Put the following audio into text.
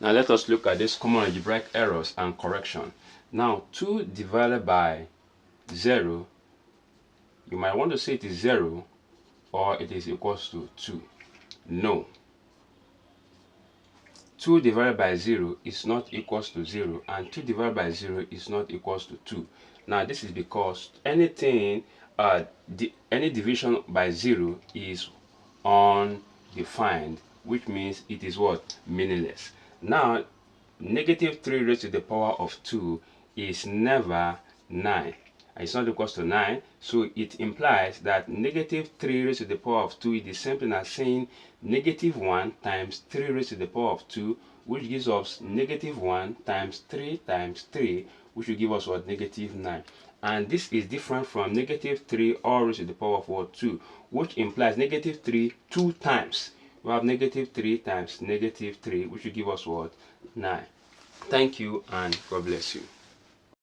Now let us look at this common algebraic errors and correction. Now 2 divided by 0, you might want to say it is 0 or it is equals to 2. No. 2 divided by 0 is not equals to 0, and 2 divided by 0 is not equals to 2. Now this is because any division by 0 is undefined, which means it is what? Meaningless. Now negative 3 raised to the power of 2 is never 9. It's not equals to 9, so it implies that negative 3 raised to the power of 2 is the same thing as saying negative 1 times 3 raised to the power of 2, which gives us negative 1 times 3 times 3, which will give us what? Negative 9. And this is different from negative 3 all raised to the power of what? 2, which implies negative 3 2 times. We have negative 3 times negative 3, which will give us what? 9. Thank you and God bless you.